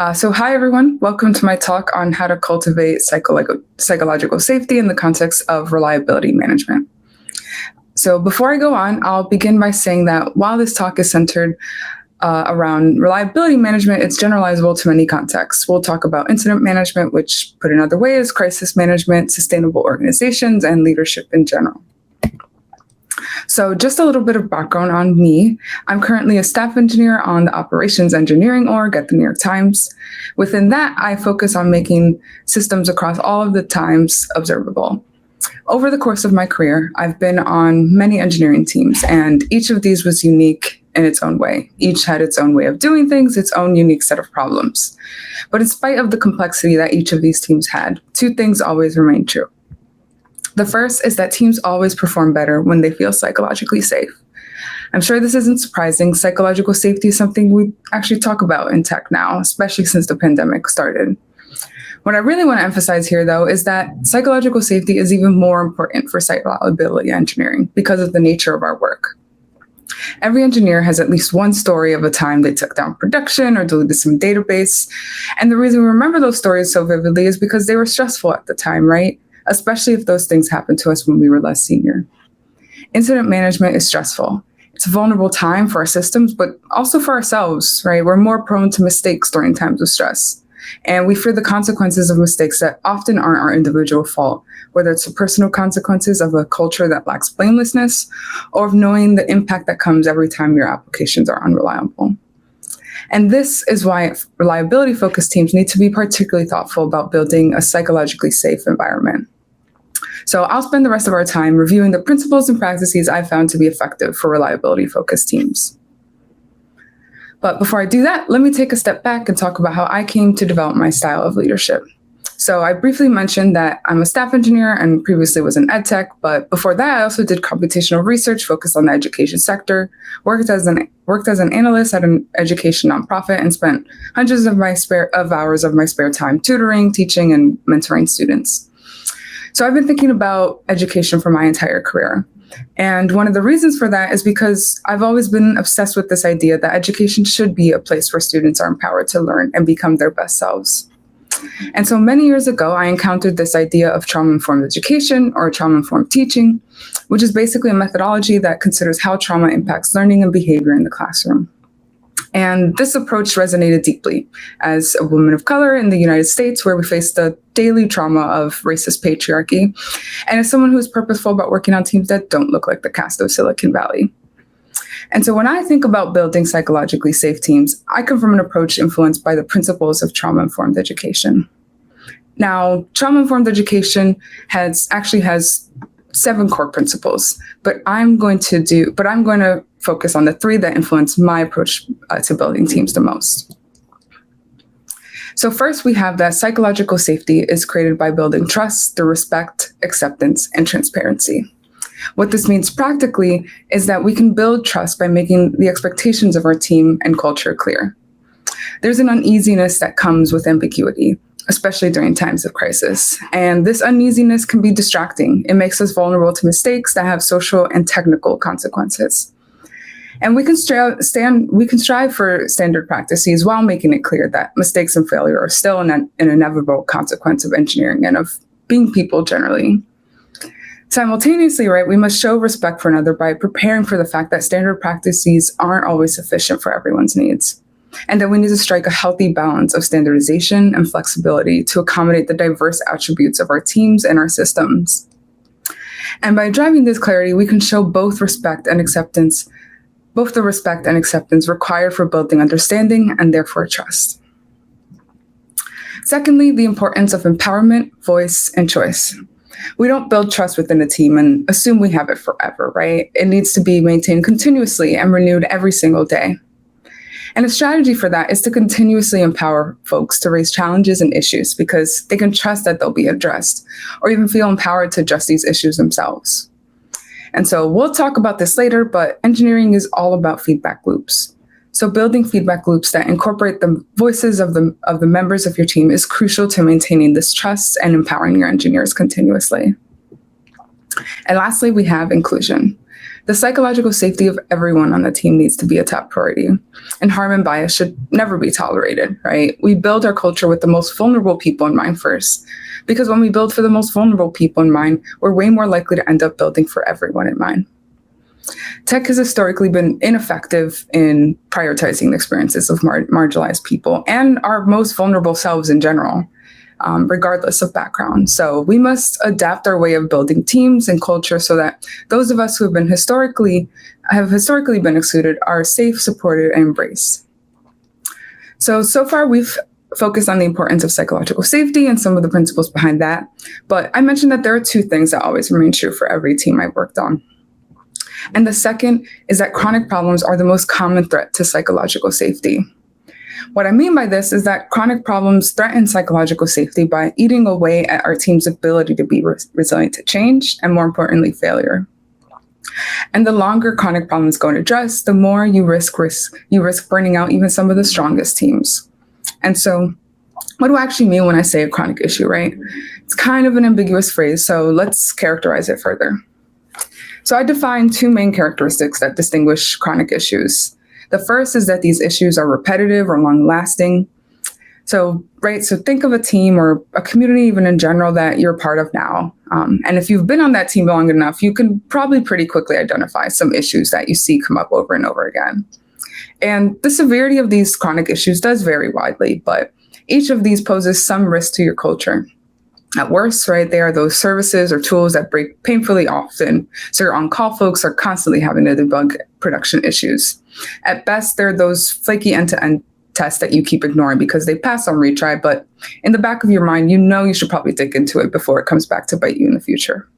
Hi everyone. Welcome to my talk on how to cultivate psychological safety in the context of reliability management. So before I go on, I'll begin by saying that while this talk is centered around reliability management, it's generalizable to many contexts. We'll talk about incident management, which put another way is crisis management, sustainable organizations, and leadership in general. So just a little bit of background on me. I'm currently a staff engineer on the operations engineering org at the New York Times. Within that, I focus on making systems across all of the Times observable. Over the course of my career, I've been on many engineering teams, and each of these was unique in its own way. Each had its own way of doing things, its own unique set of problems. But in spite of the complexity that each of these teams had, two things always remained true. The first is that teams always perform better when they feel psychologically safe. I'm sure this isn't surprising. Psychological safety is something we actually talk about in tech now, especially since the pandemic started. What I really want to emphasize here, though, is that psychological safety is even more important for site reliability engineering because of the nature of our work. Every engineer has at least one story of a time they took down production or deleted some database. And the reason we remember those stories so vividly is because they were stressful at the time, right? Especially if those things happened to us when we were less senior. Incident management is stressful. It's a vulnerable time for our systems, but also for ourselves, right? We're more prone to mistakes during times of stress. And we fear the consequences of mistakes that often aren't our individual fault, whether it's the personal consequences of a culture that lacks blamelessness or of knowing the impact that comes every time your applications are unreliable. And this is why reliability-focused teams need to be particularly thoughtful about building a psychologically safe environment. So I'll spend the rest of our time reviewing the principles and practices I've found to be effective for reliability-focused teams. But before I do that, let me take a step back and talk about how I came to develop my style of leadership. So I briefly mentioned that I'm a staff engineer and previously was in EdTech, but before that, I also did computational research focused on the education sector, worked as an analyst at an education nonprofit, and spent hundreds of hours of my spare time tutoring, teaching, and mentoring students. So I've been thinking about education for my entire career. And one of the reasons for that is because I've always been obsessed with this idea that education should be a place where students are empowered to learn and become their best selves. And so many years ago, I encountered this idea of trauma-informed education or trauma-informed teaching, which is basically a methodology that considers how trauma impacts learning and behavior in the classroom. And this approach resonated deeply as a woman of color in the United States, where we face the daily trauma of racist patriarchy, and as someone who's purposeful about working on teams that don't look like the cast of Silicon Valley. And so when I think about building psychologically safe teams, I come from an approach influenced by the principles of trauma-informed education. Now, trauma-informed education has 7 core principles, but I'm going to focus on the 3 that influence my approach to building teams the most. So first, we have that psychological safety is created by building trust through respect, acceptance, and transparency. What this means practically is that we can build trust by making the expectations of our team and culture clear. There's an uneasiness that comes with ambiguity, especially during times of crisis. And this uneasiness can be distracting. It makes us vulnerable to mistakes that have social and technical consequences. And we can strive for standard practices while making it clear that mistakes and failure are still an inevitable consequence of engineering and of being people generally. Simultaneously, right, we must show respect for another by preparing for the fact that standard practices aren't always sufficient for everyone's needs, and that we need to strike a healthy balance of standardization and flexibility to accommodate the diverse attributes of our teams and our systems. And by driving this clarity, we can show both the respect and acceptance required for building understanding and therefore trust. Secondly, the importance of empowerment, voice, and choice. We don't build trust within a team and assume we have it forever, right? It needs to be maintained continuously and renewed every single day. And a strategy for that is to continuously empower folks to raise challenges and issues because they can trust that they'll be addressed or even feel empowered to address these issues themselves. And so we'll talk about this later, but engineering is all about feedback loops. So building feedback loops that incorporate the voices of the members of your team is crucial to maintaining this trust and empowering your engineers continuously. And lastly, we have inclusion. The psychological safety of everyone on the team needs to be a top priority, and harm and bias should never be tolerated, right? We build our culture with the most vulnerable people in mind first, because when we build for the most vulnerable people in mind, we're way more likely to end up building for everyone in mind. Tech has historically been ineffective in prioritizing the experiences of marginalized people and our most vulnerable selves in general, regardless of background. So we must adapt our way of building teams and culture so that those of us who have historically been excluded are safe, supported, and embraced. So far we've focused on the importance of psychological safety and some of the principles behind that. But I mentioned that there are two things that always remain true for every team I've worked on. And the second is that chronic problems are the most common threat to psychological safety. What I mean by this is that chronic problems threaten psychological safety by eating away at our team's ability to be resilient to change and, more importantly, failure. And the longer chronic problems go unaddressed, the more you risk burning out even some of the strongest teams. And so what do I actually mean when I say a chronic issue, right? It's kind of an ambiguous phrase, so let's characterize it further. So I define two main characteristics that distinguish chronic issues. The first is that these issues are repetitive or long-lasting. So think of a team or a community even in general that you're part of now. And if you've been on that team long enough, you can probably pretty quickly identify some issues that you see come up over and over again. And the severity of these chronic issues does vary widely, but each of these poses some risk to your culture. At worst, right, they are those services or tools that break painfully often. So your on-call folks are constantly having to debug production issues. At best, they're those flaky end-to-end tests that you keep ignoring because they pass on retry, but in the back of your mind, you know you should probably dig into it before it comes back to bite you in the future.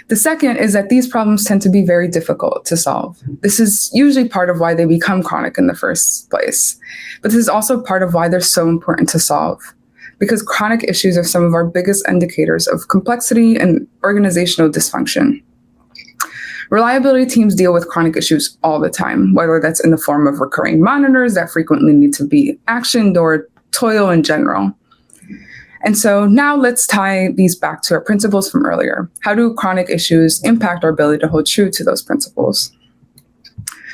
The second is that these problems tend to be very difficult to solve. This is usually part of why they become chronic in the first place. But this is also part of why they're so important to solve, because chronic issues are some of our biggest indicators of complexity and organizational dysfunction. Reliability teams deal with chronic issues all the time, whether that's in the form of recurring monitors that frequently need to be actioned or toil in general. And so now let's tie these back to our principles from earlier. How do chronic issues impact our ability to hold true to those principles?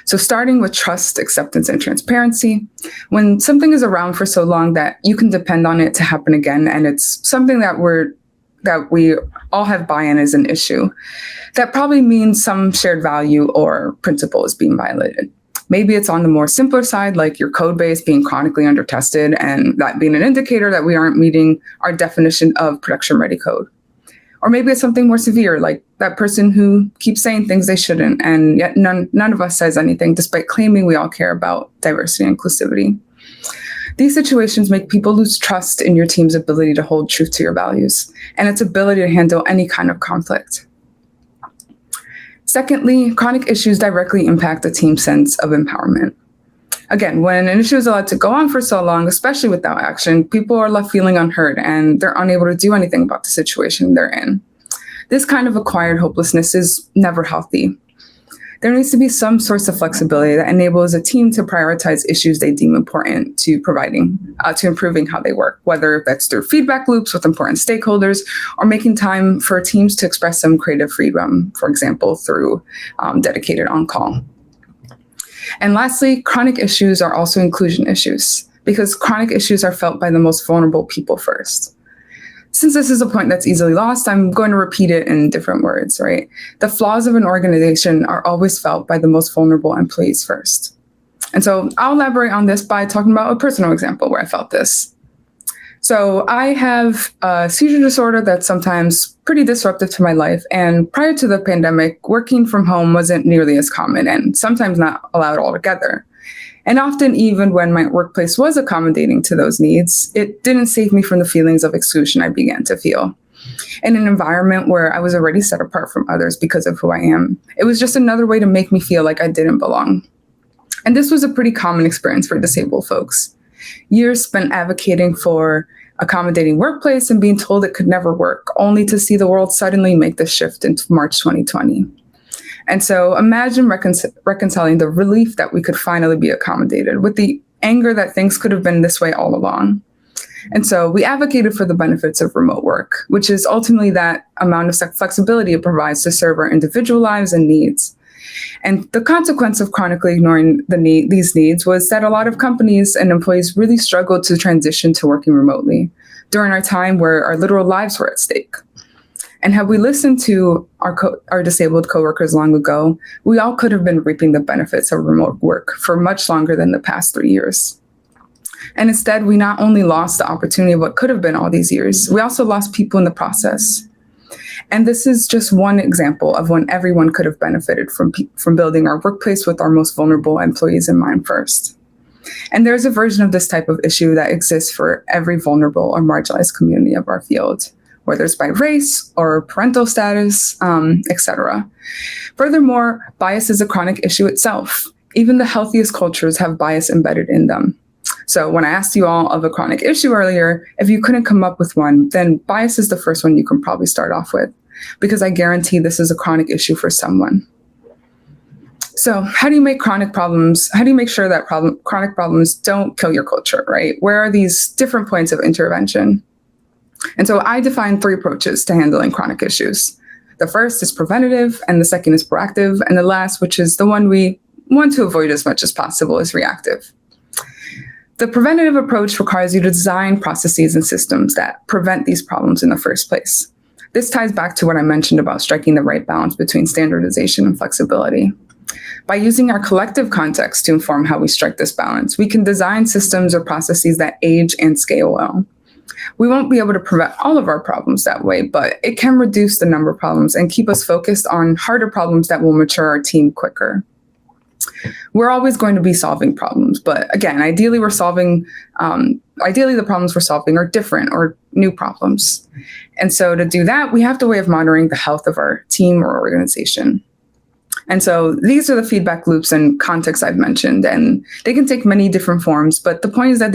So starting with trust, acceptance, and transparency, when something is around for so long that you can depend on it to happen again, and it's something that we all have buy-in as an issue, that probably means some shared value or principle is being violated. Maybe it's on the more simpler side, like your code base being chronically under-tested, and that being an indicator that we aren't meeting our definition of production-ready code. Or maybe it's something more severe, like that person who keeps saying things they shouldn't, and yet none of us says anything, despite claiming we all care about diversity and inclusivity. These situations make people lose trust in your team's ability to hold truth to your values and its ability to handle any kind of conflict. Secondly, chronic issues directly impact the team's sense of empowerment. Again, when an issue is allowed to go on for so long, especially without action, people are left feeling unheard and they're unable to do anything about the situation they're in. This kind of acquired hopelessness is never healthy. There needs to be some source of flexibility that enables a team to prioritize issues they deem important to improving how they work, whether that's through feedback loops with important stakeholders or making time for teams to express some creative freedom, for example, through dedicated on-call. And lastly, chronic issues are also inclusion issues because chronic issues are felt by the most vulnerable people first. Since this is a point that's easily lost, I'm going to repeat it in different words, right? The flaws of an organization are always felt by the most vulnerable employees first. And so I'll elaborate on this by talking about a personal example where I felt this. So I have a seizure disorder that's sometimes pretty disruptive to my life. And prior to the pandemic, working from home wasn't nearly as common and sometimes not allowed altogether. And often, even when my workplace was accommodating to those needs, it didn't save me from the feelings of exclusion I began to feel. In an environment where I was already set apart from others because of who I am, it was just another way to make me feel like I didn't belong. And this was a pretty common experience for disabled folks. Years spent advocating for accommodating workplace and being told it could never work, only to see the world suddenly make the shift into March 2020. And so imagine reconciling the relief that we could finally be accommodated with the anger that things could have been this way all along. And so we advocated for the benefits of remote work, which is ultimately that amount of flexibility it provides to serve our individual lives and needs. And the consequence of chronically ignoring these needs was that a lot of companies and employees really struggled to transition to working remotely during our time where our literal lives were at stake. And had we listened to our disabled coworkers long ago, we all could have been reaping the benefits of remote work for much longer than the past 3 years. And instead, we not only lost the opportunity of what could have been all these years, we also lost people in the process. And this is just one example of when everyone could have benefited from building our workplace with our most vulnerable employees in mind first. And there's a version of this type of issue that exists for every vulnerable or marginalized community of our field, whether it's by race or parental status, etc. Furthermore, bias is a chronic issue itself. Even the healthiest cultures have bias embedded in them. So when I asked you all of a chronic issue earlier, if you couldn't come up with one, then bias is the first one you can probably start off with, because I guarantee this is a chronic issue for someone. So how do you make chronic sure that chronic problems don't kill your culture, right? Where are these different points of intervention? And so I define 3 approaches to handling chronic issues. The first is preventative, and the second is proactive, and the last, which is the one we want to avoid as much as possible, is reactive. The preventative approach requires you to design processes and systems that prevent these problems in the first place. This ties back to what I mentioned about striking the right balance between standardization and flexibility. By using our collective context to inform how we strike this balance, we can design systems or processes that age and scale well. We won't be able to prevent all of our problems that way, but it can reduce the number of problems and keep us focused on harder problems that will mature our team quicker. We're always going to be solving problems, but again, ideally the problems we're solving are different or new problems. And so to do that, we have the way of monitoring the health of our team or organization. And so these are the feedback loops and contexts I've mentioned, and they can take many different forms, but the point is that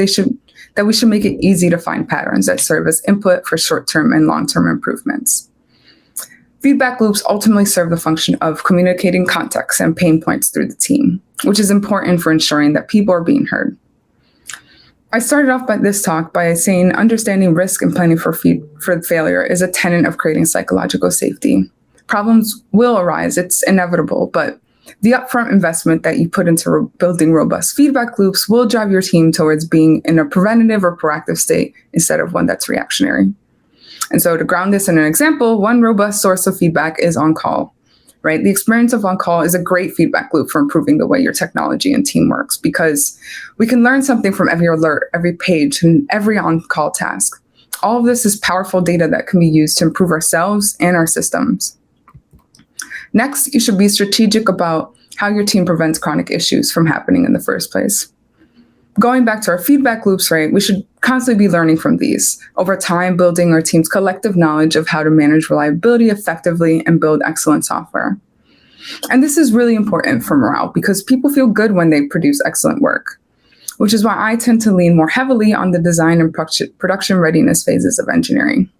we should make it easy to find patterns that serve as input for short-term and long-term improvements. Feedback loops ultimately serve the function of communicating context and pain points through the team, which is important for ensuring that people are being heard. I started off this talk by saying understanding risk and planning for failure is a tenet of creating psychological safety. Problems will arise, it's inevitable, but the upfront investment that you put into building robust feedback loops will drive your team towards being in a preventative or proactive state instead of one that's reactionary. And so to ground this in an example, one robust source of feedback is on-call, right? The experience of on-call is a great feedback loop for improving the way your technology and team works, because we can learn something from every alert, every page, and every on-call task. All of this is powerful data that can be used to improve ourselves and our systems. Next, you should be strategic about how your team prevents chronic issues from happening in the first place. Going back to our feedback loops, right, we should constantly be learning from these, over time building our team's collective knowledge of how to manage reliability effectively and build excellent software. And this is really important for morale because people feel good when they produce excellent work, which is why I tend to lean more heavily on the design and production readiness phases of engineering.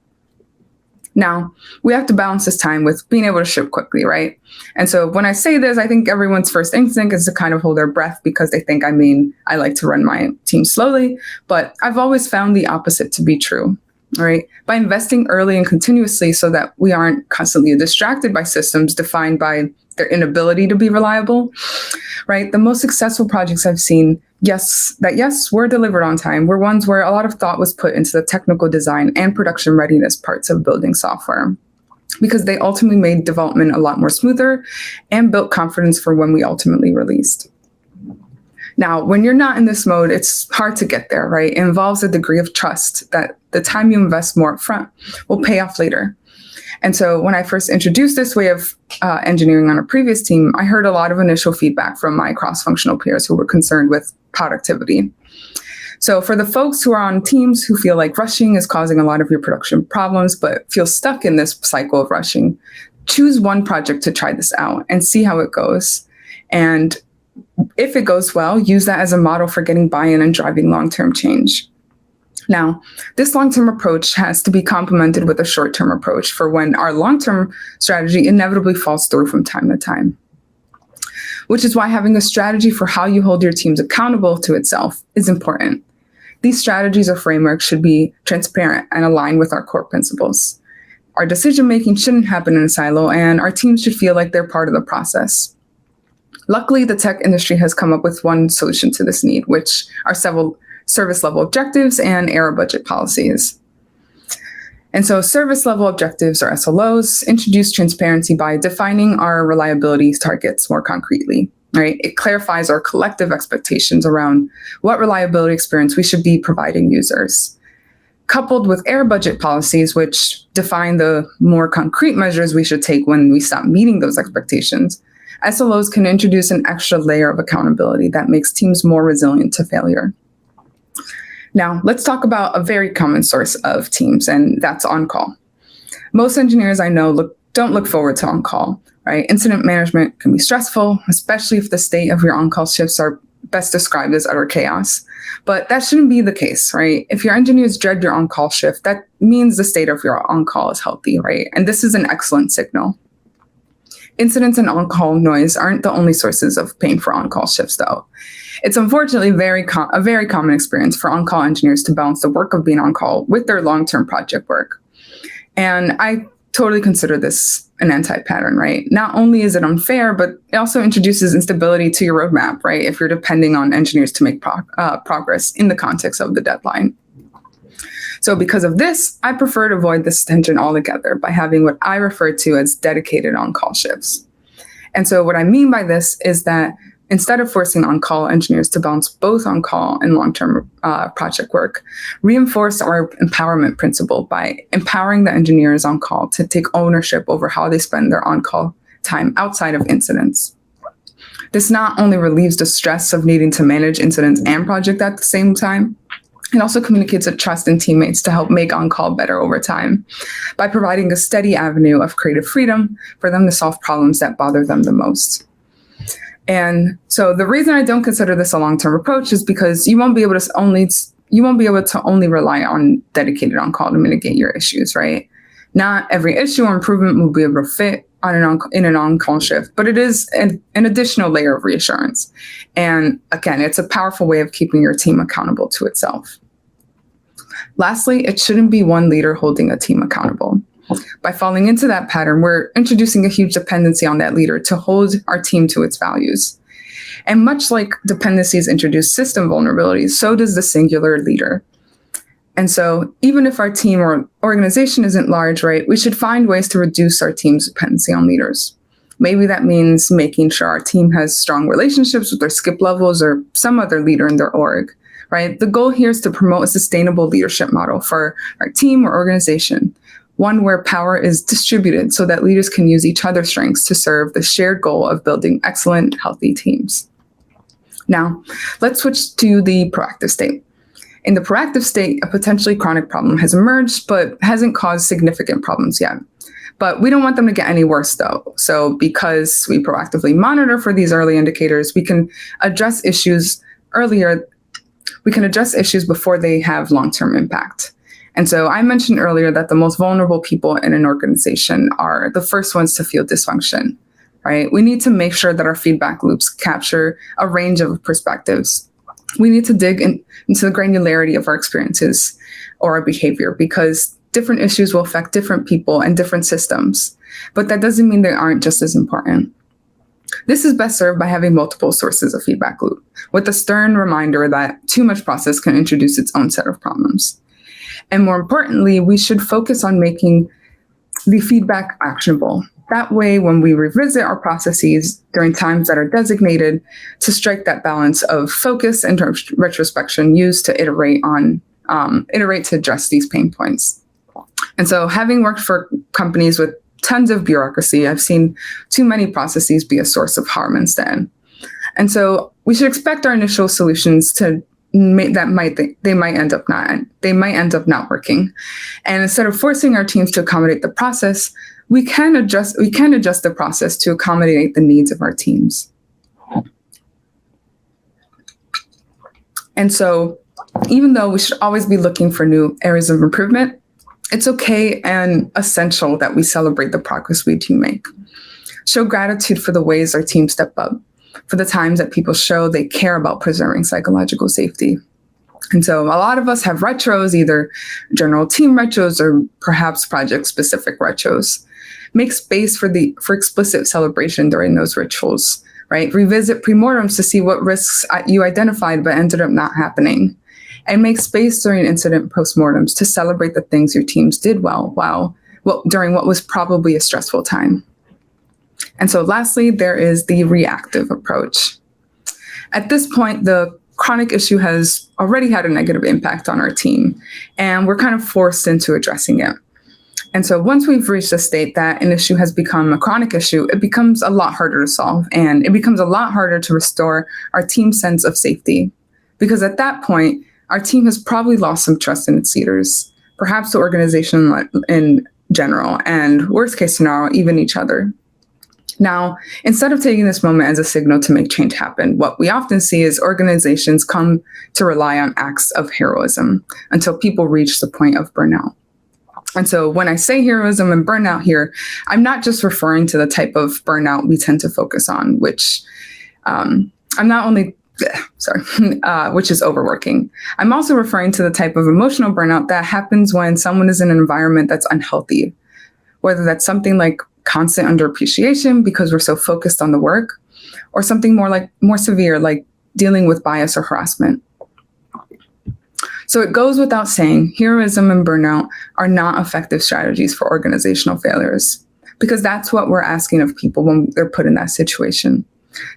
Now, we have to balance this time with being able to ship quickly, right? And so when I say this, I think everyone's first instinct is to kind of hold their breath because they think, I like to run my team slowly, but I've always found the opposite to be true, right? By investing early and continuously so that we aren't constantly distracted by systems defined by their inability to be reliable, right? The most successful projects I've seen, yes, were delivered on time, were ones where a lot of thought was put into the technical design and production readiness parts of building software, because they ultimately made development a lot more smoother and built confidence for when we ultimately released. Now, when you're not in this mode, it's hard to get there, right? It involves a degree of trust that the time you invest more upfront will pay off later. And so when I first introduced this way of engineering on a previous team, I heard a lot of initial feedback from my cross-functional peers who were concerned with productivity. So for the folks who are on teams who feel like rushing is causing a lot of your production problems, but feel stuck in this cycle of rushing, choose one project to try this out and see how it goes. And if it goes well, use that as a model for getting buy-in and driving long-term change. Now, this long-term approach has to be complemented with a short-term approach for when our long-term strategy inevitably falls through from time to time. Which is why having a strategy for how you hold your teams accountable to itself is important. These strategies or frameworks should be transparent and aligned with our core principles. Our decision-making shouldn't happen in a silo, and our teams should feel like they're part of the process. Luckily, the tech industry has come up with one solution to this need, which are several service level objectives and error budget policies. And so service level objectives, or SLOs, introduce transparency by defining our reliability targets more concretely, right? It clarifies our collective expectations around what reliability experience we should be providing users. Coupled with error budget policies, which define the more concrete measures we should take when we stop meeting those expectations, SLOs can introduce an extra layer of accountability that makes teams more resilient to failure. Now, let's talk about a very common source of teams, and that's on-call. Most engineers I know don't look forward to on-call, right? Incident management can be stressful, especially if the state of your on-call shifts are best described as utter chaos. But that shouldn't be the case, right? If your engineers dread your on-call shift, that means the state of your on-call is healthy, right? And this is an excellent signal. Incidents and on-call noise aren't the only sources of pain for on-call shifts, though. It's unfortunately a very common experience for on-call engineers to balance the work of being on-call with their long-term project work. And I totally consider this an anti-pattern, right? Not only is it unfair, but it also introduces instability to your roadmap, right? If you're depending on engineers to make progress in the context of the deadline. So because of this, I prefer to avoid this tension altogether by having what I refer to as dedicated on-call shifts. And so what I mean by this is that instead of forcing on-call engineers to balance both on-call and long-term project work, reinforce our empowerment principle by empowering the engineers on call to take ownership over how they spend their on-call time outside of incidents. This not only relieves the stress of needing to manage incidents and project at the same time, it also communicates a trust in teammates to help make on-call better over time by providing a steady avenue of creative freedom for them to solve problems that bother them the most. And so the reason I don't consider this a long-term approach is because you won't be able to only rely on dedicated on-call to mitigate your issues, right? Not every issue or improvement will be able to fit in an on-call shift, but it is an additional layer of reassurance. And again, it's a powerful way of keeping your team accountable to itself. Lastly, it shouldn't be one leader holding a team accountable. By falling into that pattern, we're introducing a huge dependency on that leader to hold our team to its values. And much like dependencies introduce system vulnerabilities, so does the singular leader. And so even if our team or organization isn't large, right, we should find ways to reduce our team's dependency on leaders. Maybe that means making sure our team has strong relationships with their skip levels or some other leader in their org, right? The goal here is to promote a sustainable leadership model for our team or organization, one where power is distributed so that leaders can use each other's strengths to serve the shared goal of building excellent, healthy teams. Now, let's switch to the proactive state. In the proactive state, a potentially chronic problem has emerged, but hasn't caused significant problems yet. But we don't want them to get any worse, though. So because we proactively monitor for these early indicators, we can address issues earlier. We can address issues before they have long-term impact. And so I mentioned earlier that the most vulnerable people in an organization are the first ones to feel dysfunction, right? We need to make sure that our feedback loops capture a range of perspectives. We need to dig into the granularity of our experiences or our behavior because different issues will affect different people and different systems, but that doesn't mean they aren't just as important. This is best served by having multiple sources of feedback loop, with a stern reminder that too much process can introduce its own set of problems. And more importantly, we should focus on making the feedback actionable. That way, when we revisit our processes during times that are designated to strike that balance of focus and retrospection used to iterate to address these pain points. And so having worked for companies with tons of bureaucracy, I've seen too many processes be a source of harm instead. And so we should expect our initial solutions to they might end up not working. And instead of forcing our teams to accommodate the process, we can adjust the process to accommodate the needs of our teams. And so even though we should always be looking for new areas of improvement, it's okay and essential that we celebrate the progress we do make. Show gratitude for the ways our team step up, for the times that people show they care about preserving psychological safety. And so a lot of us have retros, either general team retros or perhaps project-specific retros. Make space for explicit celebration during those rituals, right? Revisit premortems to see what risks you identified but ended up not happening. And make space during incident postmortems to celebrate the things your teams did well during what was probably a stressful time. And so lastly, there is the reactive approach. At this point, the chronic issue has already had a negative impact on our team, and we're kind of forced into addressing it. And so once we've reached a state that an issue has become a chronic issue, it becomes a lot harder to solve, and it becomes a lot harder to restore our team's sense of safety. Because at that point, our team has probably lost some trust in its leaders, perhaps the organization in general, and worst case scenario, even each other. Now, instead of taking this moment as a signal to make change happen, what we often see is organizations come to rely on acts of heroism until people reach the point of burnout. And so when I say heroism and burnout here, I'm not just referring to the type of burnout we tend to focus on, which which is overworking. I'm also referring to the type of emotional burnout that happens when someone is in an environment that's unhealthy, whether that's something like constant underappreciation because we're so focused on the work, or something more severe like dealing with bias or harassment. So it goes without saying, heroism and burnout are not effective strategies for organizational failures, because that's what we're asking of people when they're put in that situation,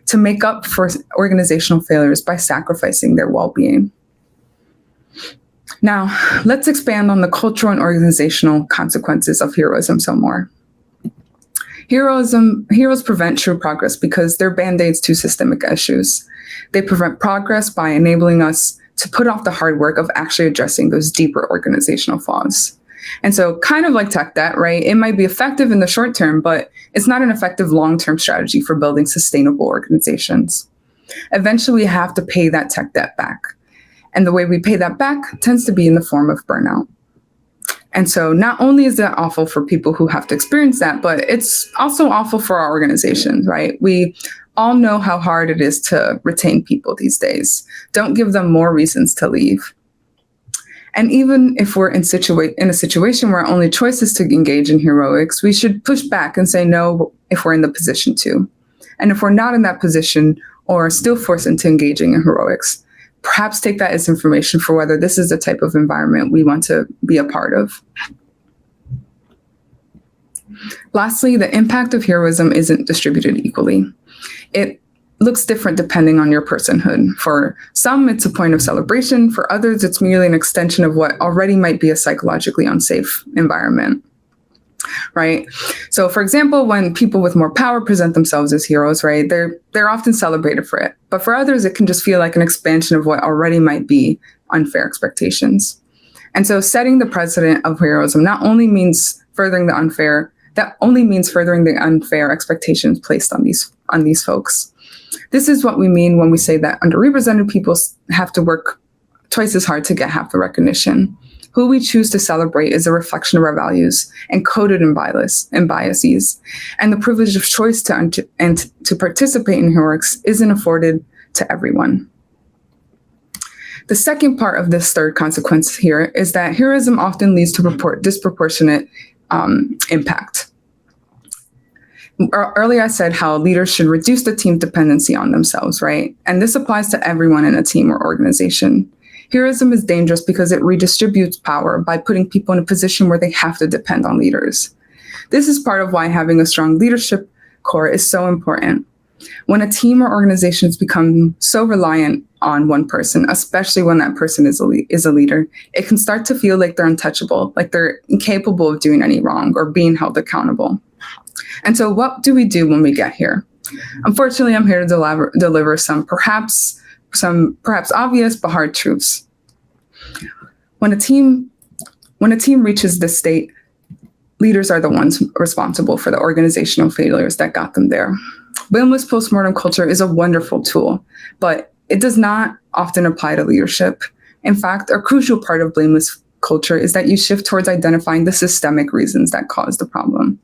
to make up for organizational failures by sacrificing their well-being. Now, let's expand on the cultural and organizational consequences of heroism some more. Heroes prevent true progress because they're band-aids to systemic issues. They prevent progress by enabling us to put off the hard work of actually addressing those deeper organizational flaws. And so kind of like tech debt, right? It might be effective in the short term, but it's not an effective long-term strategy for building sustainable organizations. Eventually, we have to pay that tech debt back. And the way we pay that back tends to be in the form of burnout. And so not only is that awful for people who have to experience that, but it's also awful for our organizations, right? We all know how hard it is to retain people these days. Don't give them more reasons to leave. And even if we're in a situation where our only choice is to engage in heroics, we should push back and say no if we're in the position to. And if we're not in that position or still forced into engaging in heroics, perhaps take that as information for whether this is the type of environment we want to be a part of. Lastly, the impact of heroism isn't distributed equally. It looks different depending on your personhood. For some, it's a point of celebration. For others, it's merely an extension of what already might be a psychologically unsafe environment, right? So for example, when people with more power present themselves as heroes, right, they're often celebrated for it. But for others, it can just feel like an expansion of what already might be unfair expectations. And so setting the precedent of heroism not only means furthering the unfair expectations placed on these folks. This is what we mean when we say that underrepresented people have to work twice as hard to get half the recognition. Who we choose to celebrate is a reflection of our values, encoded in biases, and the privilege of choice to participate in heroics isn't afforded to everyone. The second part of this third consequence here is that heroism often leads to disproportionate impact. Earlier, I said how leaders should reduce the team dependency on themselves, right? And this applies to everyone in a team or organization. Heroism is dangerous because it redistributes power by putting people in a position where they have to depend on leaders. This is part of why having a strong leadership core is so important. When a team or organizations become so reliant on one person, especially when that person is a leader, it can start to feel like they're untouchable, like they're incapable of doing any wrong or being held accountable. And so what do we do when we get here? Unfortunately, I'm here to deliver some perhaps obvious but hard truths. When a team reaches this state, leaders are the ones responsible for the organizational failures that got them there. Blameless postmortem culture is a wonderful tool, but it does not often apply to leadership. In fact, a crucial part of blameless culture is that you shift towards identifying the systemic reasons that cause the problem.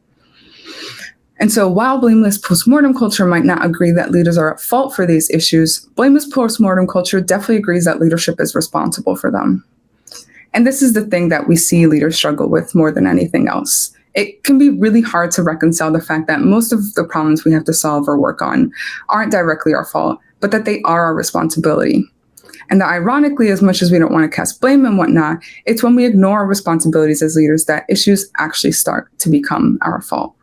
And so while blameless postmortem culture might not agree that leaders are at fault for these issues, blameless postmortem culture definitely agrees that leadership is responsible for them. And this is the thing that we see leaders struggle with more than anything else. It can be really hard to reconcile the fact that most of the problems we have to solve or work on aren't directly our fault, but that they are our responsibility. And that ironically, as much as we don't want to cast blame and whatnot, it's when we ignore our responsibilities as leaders that issues actually start to become our fault.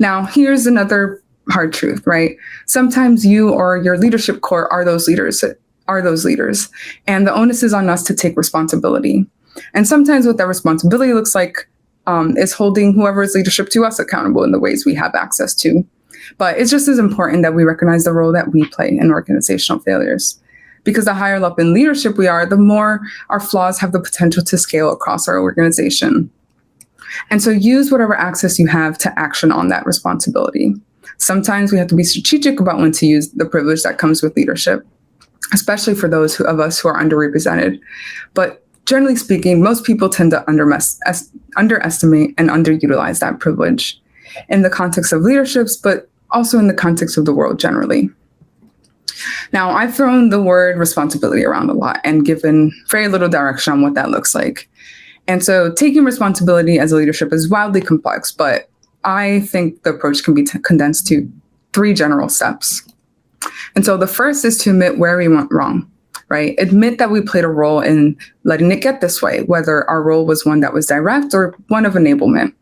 Now, here's another hard truth, right? Sometimes you or your leadership core are those leaders, and the onus is on us to take responsibility. And sometimes what that responsibility looks like is holding whoever's leadership to us accountable in the ways we have access to. But it's just as important that we recognize the role that we play in organizational failures. Because the higher up in leadership we are, the more our flaws have the potential to scale across our organization. And so use whatever access you have to action on that responsibility. Sometimes we have to be strategic about when to use the privilege that comes with leadership, especially for those of us who are underrepresented. But generally speaking, most people tend to underestimate and underutilize that privilege in the context of leaderships, but also in the context of the world generally. Now, I've thrown the word responsibility around a lot and given very little direction on what that looks like. And so taking responsibility as a leadership is wildly complex, but I think the approach can be condensed to 3 general steps. And so the first is to admit where we went wrong, right? Admit that we played a role in letting it get this way, whether our role was one that was direct or one of enablement.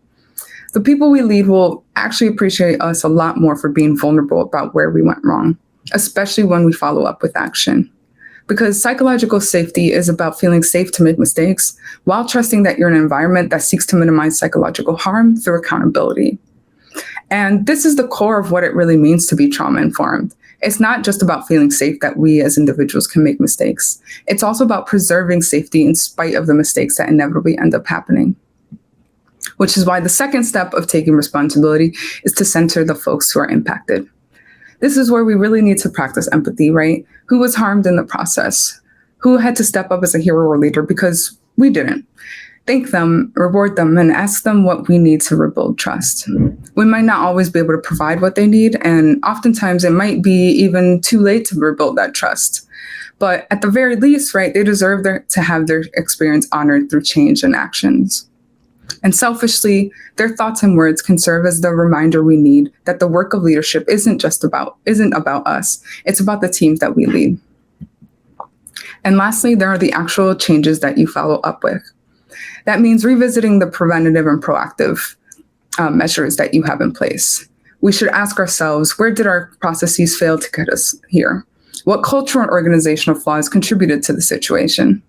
The people we lead will actually appreciate us a lot more for being vulnerable about where we went wrong, especially when we follow up with action. Because psychological safety is about feeling safe to make mistakes while trusting that you're in an environment that seeks to minimize psychological harm through accountability. And this is the core of what it really means to be trauma-informed. It's not just about feeling safe that we as individuals can make mistakes. It's also about preserving safety in spite of the mistakes that inevitably end up happening. Which is why the second step of taking responsibility is to center the folks who are impacted. This is where we really need to practice empathy, right? Who was harmed in the process? Who had to step up as a hero or leader because we didn't? Thank them, reward them, and ask them what we need to rebuild trust. We might not always be able to provide what they need, and oftentimes it might be even too late to rebuild that trust. But at the very least, right, they deserve to have their experience honored through change and actions. And selfishly, their thoughts and words can serve as the reminder we need that the work of leadership isn't about us. It's about the teams that we lead. And lastly, there are the actual changes that you follow up with. That means revisiting the preventative and proactive measures that you have in place. We should ask ourselves, where did our processes fail to get us here? What cultural and organizational flaws contributed to the situation?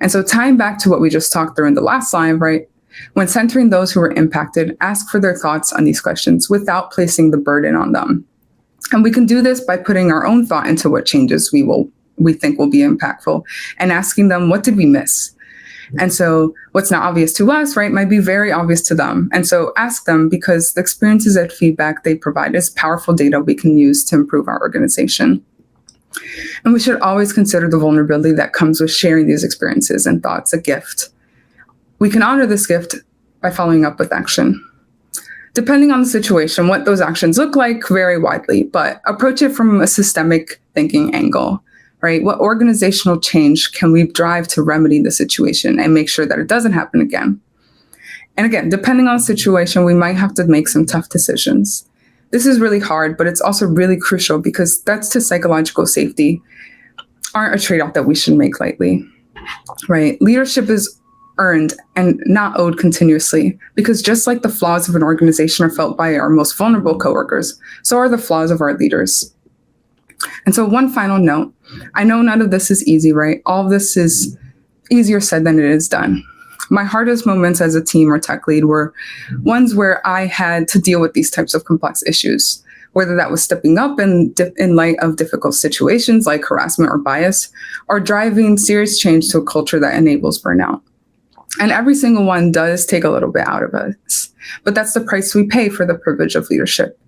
And so tying back to what we just talked through in the last slide, right? When centering those who were impacted, ask for their thoughts on these questions without placing the burden on them. And we can do this by putting our own thought into what changes we think will be impactful and asking them, what did we miss? And so what's not obvious to us, right, might be very obvious to them. And so ask them, because the experiences and feedback they provide is powerful data we can use to improve our organization. And we should always consider the vulnerability that comes with sharing these experiences and thoughts a gift. We can honor this gift by following up with action. Depending on the situation, what those actions look like vary widely, but approach it from a systemic thinking angle, right? What organizational change can we drive to remedy the situation and make sure that it doesn't happen again? And again, depending on the situation, we might have to make some tough decisions. This is really hard, but it's also really crucial because threats to psychological safety aren't a trade-off that we should make lightly, right? Leadership is earned and not owed continuously, because just like the flaws of an organization are felt by our most vulnerable coworkers, so are the flaws of our leaders. And so one final note, I know none of this is easy, right? All of this is easier said than it is done. My hardest moments as a team or tech lead were ones where I had to deal with these types of complex issues, whether that was stepping up in light of difficult situations like harassment or bias, or driving serious change to a culture that enables burnout. And every single one does take a little bit out of us, but that's the price we pay for the privilege of leadership.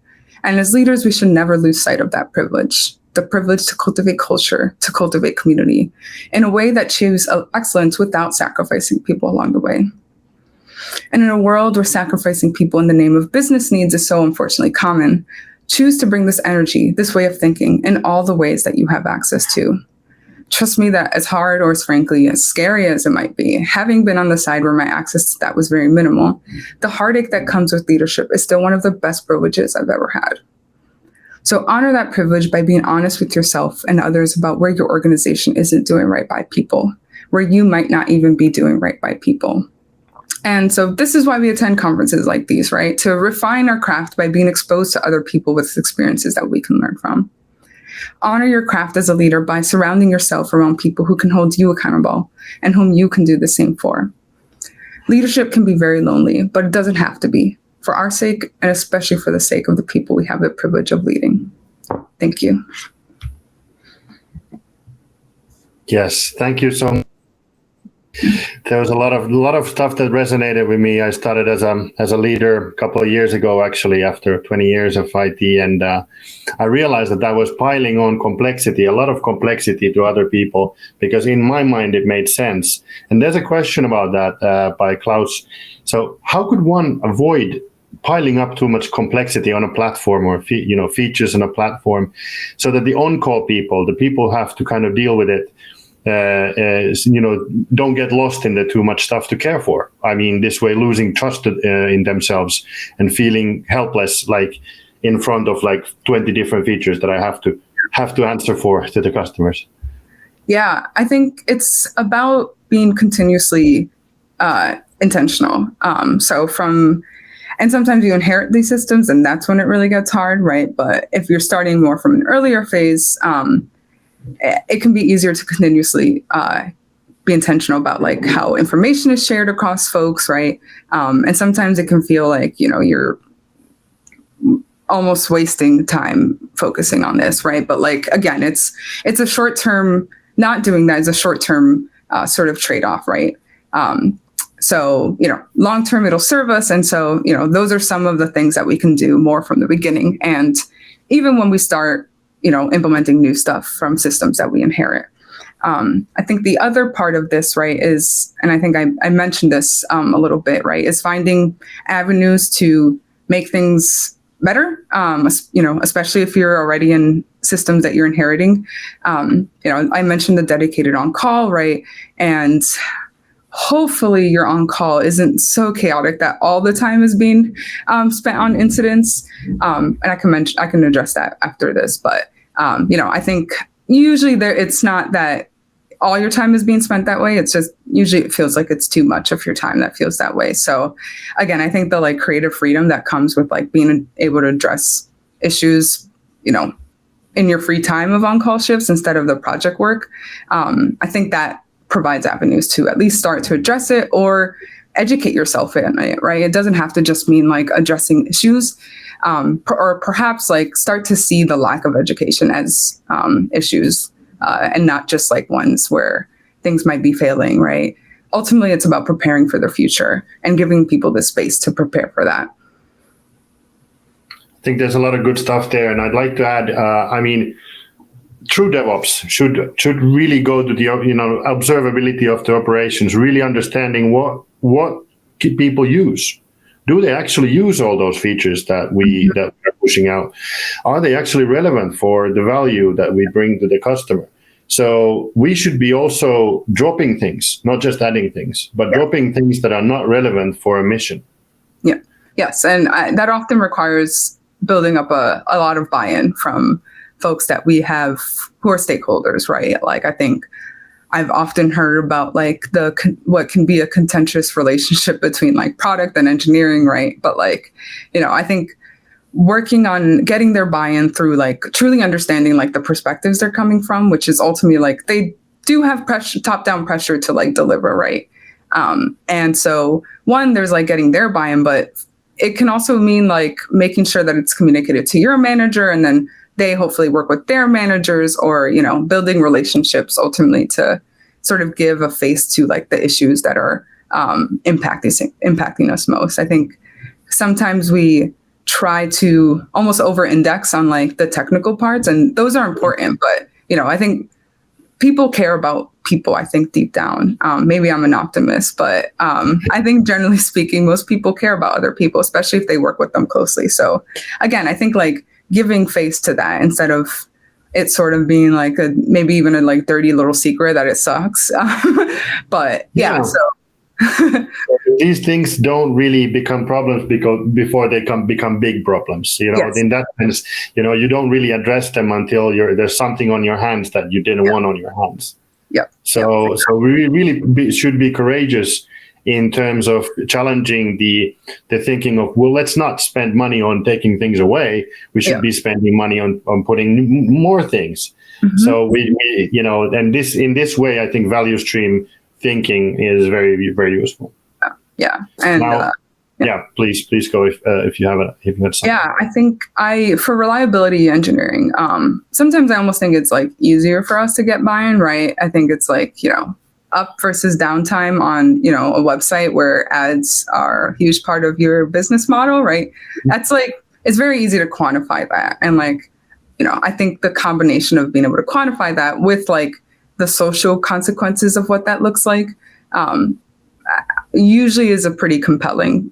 And as leaders, we should never lose sight of that privilege, the privilege to cultivate culture, to cultivate community in a way that achieves excellence without sacrificing people along the way. And in a world where sacrificing people in the name of business needs is so unfortunately common, choose to bring this energy, this way of thinking, in all the ways that you have access to. Trust me that as hard or as frankly as scary as it might be, having been on the side where my access to that was very minimal, the heartache that comes with leadership is still one of the best privileges I've ever had. So honor that privilege by being honest with yourself and others about where your organization isn't doing right by people, where you might not even be doing right by people. And so this is why we attend conferences like these, right? To refine our craft by being exposed to other people with experiences that we can learn from. Honor your craft as a leader by surrounding yourself around people who can hold you accountable and whom you can do the same for. Leadership can be very lonely, but it doesn't have to be, for our sake and especially for the sake of the people we have the privilege of leading. Thank you. Yes, thank you so much. There was a lot of stuff that resonated with me. I started as a leader a couple of years ago, actually, after 20 years of IT, and I realized that was piling on complexity, a lot of complexity to other people, because in my mind it made sense. And there's a question about that by Klaus. So how could one avoid piling up too much complexity on a platform or features on a platform, so that the on-call people, the people who have to kind of deal with it, don't get lost in the too much stuff to care for. I mean, this way losing trust in themselves and feeling helpless, like in front of like 20 different features that I have to answer for to the customers. Yeah, I think it's about being continuously intentional. And sometimes you inherit these systems, and that's when it really gets hard, right? But if you're starting more from an earlier phase, it can be easier to continuously be intentional about like how information is shared across folks, right? And sometimes it can feel like, you're almost wasting time focusing on this, right? But like, again, it's a short-term, not doing that is a short-term sort of trade-off, right? So, long-term it'll serve us. And so, those are some of the things that we can do more from the beginning. And even when we start, implementing new stuff from systems that we inherit. I think the other part of this, right, is, and I think I mentioned this a little bit, right, is finding avenues to make things better, especially if you're already in systems that you're inheriting. I mentioned the dedicated on-call, right, and hopefully your on-call isn't so chaotic that all the time is being spent on incidents. And I can address that after this, but I think usually it's not that all your time is being spent that way. It's just usually it feels like it's too much of your time that feels that way. So again, I think the like creative freedom that comes with like being able to address issues, in your free time of on-call shifts instead of the project work. I think that provides avenues to at least start to address it or educate yourself in it, right? It doesn't have to just mean like addressing issues, or perhaps like start to see the lack of education as issues, and not just like ones where things might be failing, right? Ultimately, it's about preparing for the future and giving people the space to prepare for that. I think there's a lot of good stuff there. And I'd like to add, true DevOps should really go to the observability of the operations, really understanding what people use. Do they actually use all those features that we're pushing out? Are they actually relevant for the value that we bring to the customer? So we should be also dropping things, not just adding things, but dropping things that are not relevant for a mission. Yeah. Yes. And that often requires building up a lot of buy-in from folks that we have who are stakeholders, right? Like, I think I've often heard about like what can be a contentious relationship between like product and engineering, right? But like, I think working on getting their buy-in through like truly understanding like the perspectives they're coming from, which is ultimately like they do have pressure, top-down pressure to like deliver, right? And so one, there's like getting their buy-in, but it can also mean like making sure that it's communicated to your manager, and then they hopefully work with their managers, or, building relationships ultimately to sort of give a face to like the issues that are impacting us most. I think sometimes we try to almost over-index on like the technical parts, and those are important, but, I think people care about people, I think, deep down. Maybe I'm an optimist, but I think generally speaking, most people care about other people, especially if they work with them closely. So again, I think like giving face to that instead of it sort of being like maybe even a like dirty little secret that it sucks. But yeah, so these things don't really become problems because before they become big problems. Yes. In that sense, you don't really address them until there's something on your hands that you didn't want on your hands. Yeah. So we really should be courageous in terms of challenging the thinking of, well, let's not spend money on taking things away. We should be spending money on putting more things. Mm-hmm. So we and in this way, I think value stream thinking is very, very useful. Yeah. And now, please go if you have something. Yeah, I think for reliability engineering, sometimes I almost think it's like easier for us to get buy-in, right? I think it's like, up versus downtime on, a website where ads are a huge part of your business model, right? That's like, it's very easy to quantify that. And like, I think the combination of being able to quantify that with like the social consequences of what that looks like, usually is a pretty compelling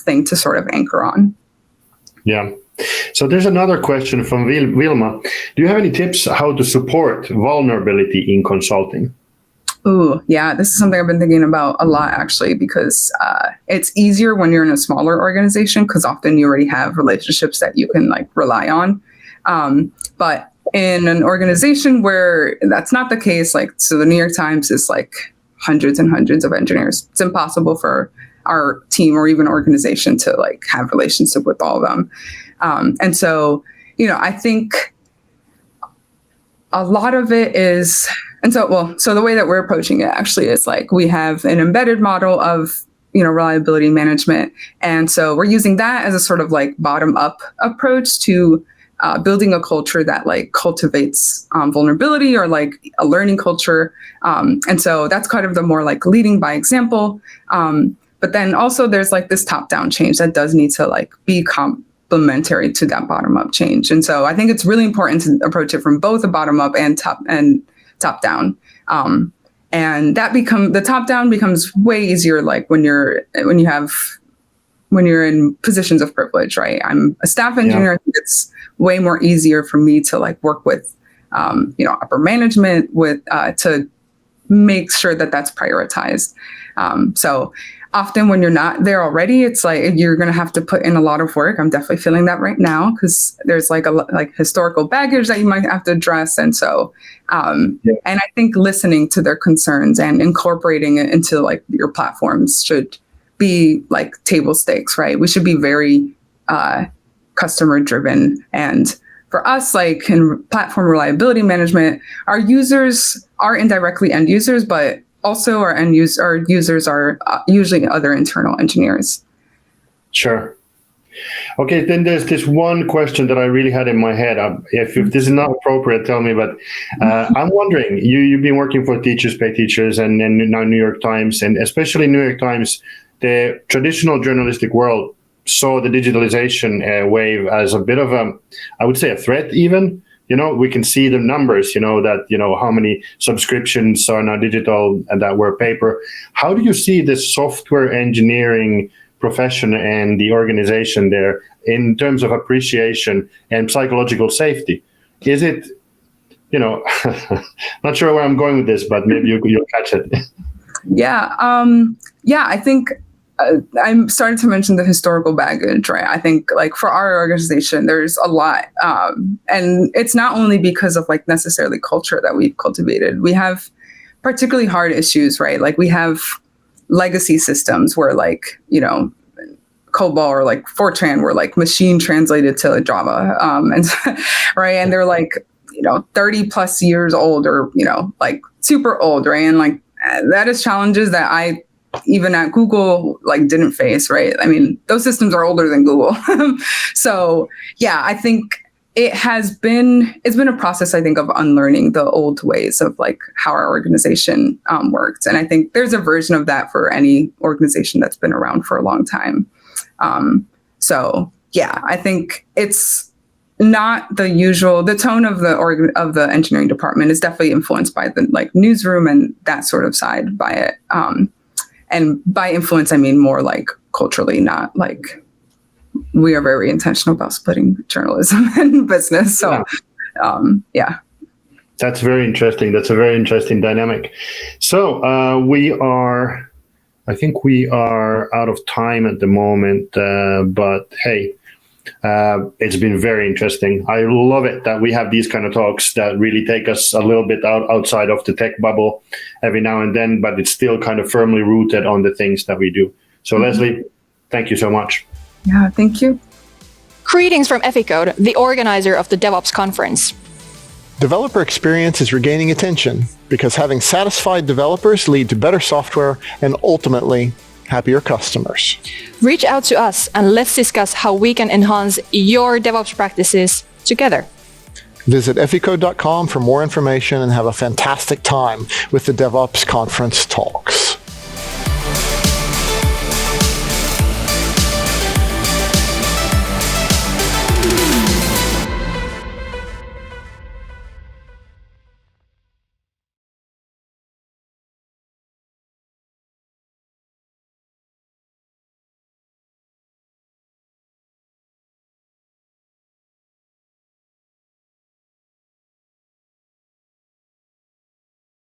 thing to sort of anchor on. Yeah. So there's another question from Wilma. Do you have any tips how to support vulnerability in consulting? Oh, yeah, this is something I've been thinking about a lot, actually, because it's easier when you're in a smaller organization because often you already have relationships that you can like rely on. But in an organization where that's not the case, like, so the New York Times is like hundreds and hundreds of engineers. It's impossible for our team or even organization to like have relationship with all of them. And so, I think a lot of it is, so the way that we're approaching it actually is like we have an embedded model of, reliability management. And so we're using that as a sort of like bottom up approach to building a culture that like cultivates vulnerability or like a learning culture. And so that's kind of the more like leading by example. But then also there's like this top down change that does need to like be complementary to that bottom up change. And so I think it's really important to approach it from both a bottom up and top down. And the top down becomes way easier like when you're in positions of privilege, right? I'm a staff engineer. I think it's way more easier for me to like work with upper management to make sure that that's prioritized. So often when you're not there already, it's like you're going to have to put in a lot of work. I'm definitely feeling that right now because there's like historical baggage that you might have to address. And so, and I think listening to their concerns and incorporating it into like your platforms should be like table stakes, right? We should be very customer driven. And for us, like in platform reliability management, our users are indirectly end users, but also our users are usually other internal engineers. Sure. Okay, then there's this one question that I really had in my head. If this is not appropriate, tell me, but I'm wondering, you've been working for Teachers Pay Teachers and now New York Times, and especially New York Times, the traditional journalistic world saw the digitalization wave as a bit of I would say a threat even. We can see the numbers, that, how many subscriptions are now digital and that were paper. How do you see the software engineering profession and the organization there in terms of appreciation and psychological safety? Is it, not sure where I'm going with this, but maybe you'll catch it. Yeah. I think I'm starting to mention the historical baggage, right? I think like for our organization, there's a lot. And it's not only because of like necessarily culture that we've cultivated. We have particularly hard issues, right? Like we have legacy systems where like, COBOL or like Fortran were like machine translated to Java. And right. And they're like, 30 plus years old or, like super old, right? And like that is challenges that I even at Google, like didn't face, right? I mean, those systems are older than Google. So yeah, I think it's been a process, I think, of unlearning the old ways of like how our organization worked. And I think there's a version of that for any organization that's been around for a long time. So yeah, I think it's not the usual. The tone of the engineering department is definitely influenced by the like newsroom and that sort of side by it. And by influence, I mean more like culturally, not like we are very intentional about splitting journalism and business. So, yeah. That's very interesting. That's a very interesting dynamic. So I think we are out of time at the moment, but hey, it's been very interesting. I love it that we have these kind of talks that really take us a little bit outside of the tech bubble every now and then, but it's still kind of firmly rooted on the things that we do. So Lesley, thank you so much. Yeah, thank you. Greetings from EFICode, the organizer of the DevOps conference. Developer experience is regaining attention because having satisfied developers lead to better software and ultimately happier customers. Reach out to us and let's discuss how we can enhance your DevOps practices together. Visit efficode.com for more information and have a fantastic time with the DevOps conference talks.